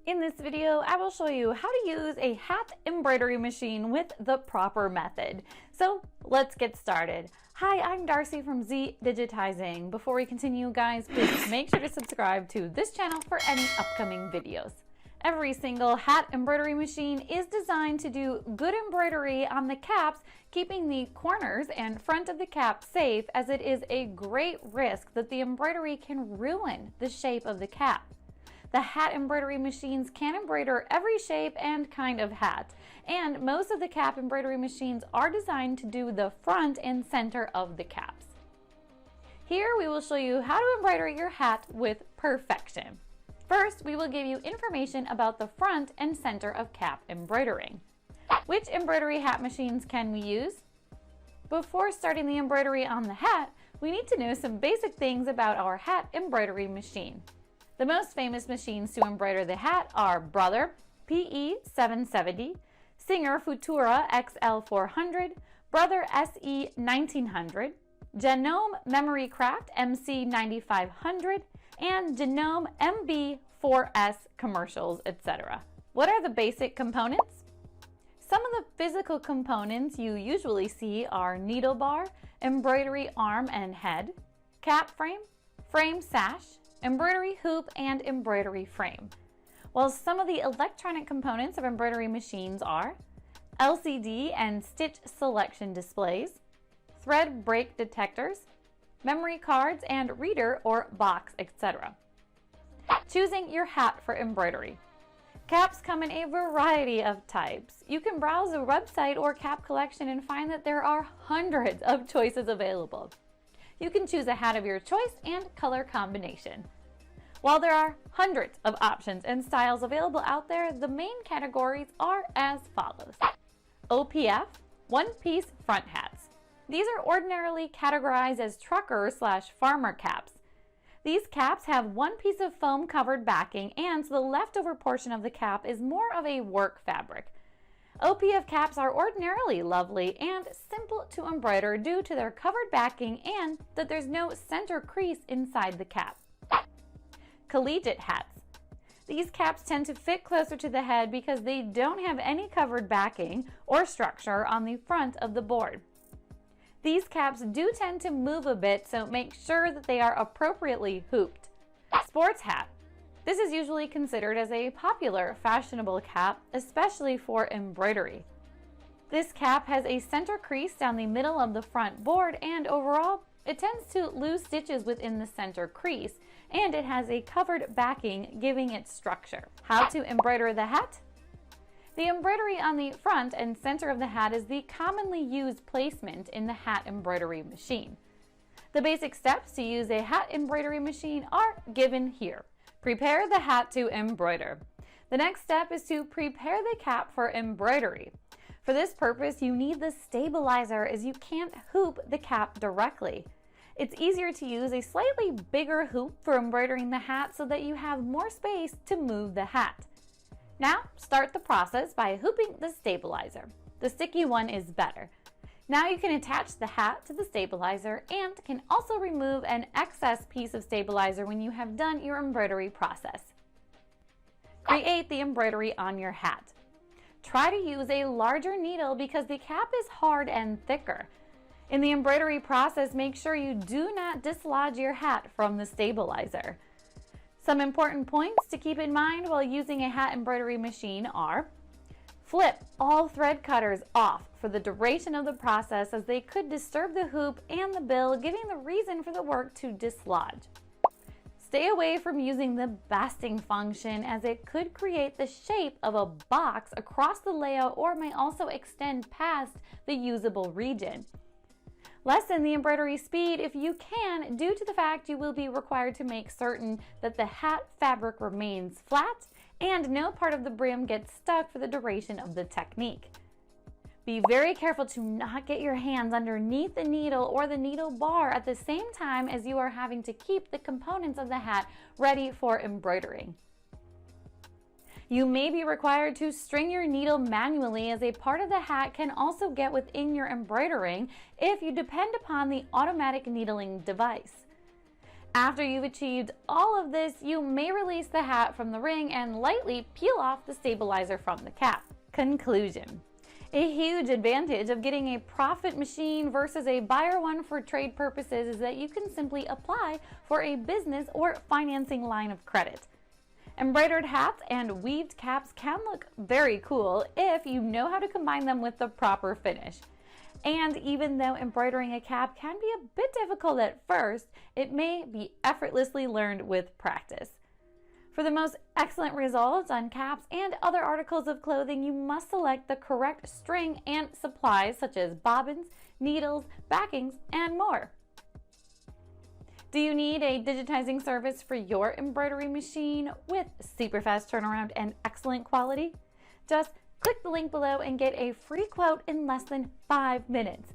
In this video, I will show you how to use a hat embroidery machine with the proper method. So let's get started. Hi, I'm Darcy from Zdigitizing. Before we continue, guys, please make sure to subscribe to this channel for any upcoming videos. Every single hat embroidery machine is designed to do good embroidery on the caps, keeping the corners and front of the cap safe, as it is a great risk that the embroidery can ruin the shape of the cap. The hat embroidery machines can embroider every shape and kind of hat, and most of the cap embroidery machines are designed to do the front and center of the caps. Here we will show you how to embroider your hat with perfection. First, we will give you information about the front and center of cap embroidering. Which embroidery hat machines can we use? Before starting the embroidery on the hat, we need to know some basic things about our hat embroidery machine. The most famous machines to embroider the hat are Brother PE 770, Singer Futura XL 400, Brother SE 1900, Genome Memory Craft MC 9500, and Genome MB 4S commercials, etc. What are the basic components? Some of the physical components you usually see are needle bar, embroidery arm and head, cap frame, frame sash, embroidery hoop, and embroidery frame. While some of the electronic components of embroidery machines are LCD and stitch selection displays, thread break detectors, memory cards, and reader or box, etc. Choosing your hat for embroidery. Caps come in a variety of types. You can browse a website or cap collection and find that there are hundreds of choices available. You can choose a hat of your choice and color combination. While there are hundreds of options and styles available out there, the main categories are as follows. OPF, one-piece front hats. These are ordinarily categorized as trucker/farmer caps. These caps have one piece of foam covered backing, and the leftover portion of the cap is more of a work fabric. OPF caps are ordinarily lovely and simple to embroider due to their covered backing and that there's no center crease inside the cap. Collegiate hats. These caps tend to fit closer to the head because they don't have any covered backing or structure on the front of the board. These caps do tend to move a bit, so make sure that they are appropriately hooped. Sports hat. This is usually considered as a popular, fashionable cap, especially for embroidery. This cap has a center crease down the middle of the front board, and overall, it tends to lose stitches within the center crease, and it has a covered backing giving it structure. How to embroider the hat? The embroidery on the front and center of the hat is the commonly used placement in the hat embroidery machine. The basic steps to use a hat embroidery machine are given here. Prepare the hat to embroider. The next step is to prepare the cap for embroidery. For this purpose, you need the stabilizer, as you can't hoop the cap directly. It's easier to use a slightly bigger hoop for embroidering the hat so that you have more space to move the hat. Now, start the process by hooping the stabilizer. The sticky one is better. Now you can attach the hat to the stabilizer and can also remove an excess piece of stabilizer when you have done your embroidery process. Create the embroidery on your hat. Try to use a larger needle because the cap is hard and thicker. In the embroidery process, make sure you do not dislodge your hat from the stabilizer. Some important points to keep in mind while using a hat embroidery machine are: flip all thread cutters off for the duration of the process, as they could disturb the hoop and the bill, giving the reason for the work to dislodge. Stay away from using the basting function, as it could create the shape of a box across the layout or may also extend past the usable region. Lessen the embroidery speed if you can, due to the fact you will be required to make certain that the hat fabric remains flat and no part of the brim gets stuck for the duration of the technique. Be very careful to not get your hands underneath the needle or the needle bar at the same time as you are having to keep the components of the hat ready for embroidering. You may be required to string your needle manually, as a part of the hat can also get within your embroidering if you depend upon the automatic needling device. After you've achieved all of this, you may release the hat from the ring and lightly peel off the stabilizer from the cap. Conclusion. A huge advantage of getting a profit machine versus a buyer one for trade purposes is that you can simply apply for a business or financing line of credit. Embroidered hats and weaved caps can look very cool if you know how to combine them with the proper finish. And even though embroidering a cap can be a bit difficult at first, it may be effortlessly learned with practice. For the most excellent results on caps and other articles of clothing, you must select the correct string and supplies such as bobbins, needles, backings, and more. Do you need a digitizing service for your embroidery machine with super fast turnaround and excellent quality? Just click the link below and get a free quote in less than 5 minutes.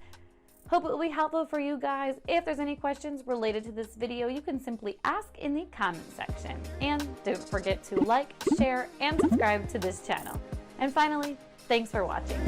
Hope it will be helpful for you guys. If there's any questions related to this video, you can simply ask in the comment section. And don't forget to like, share, and subscribe to this channel. And finally, thanks for watching.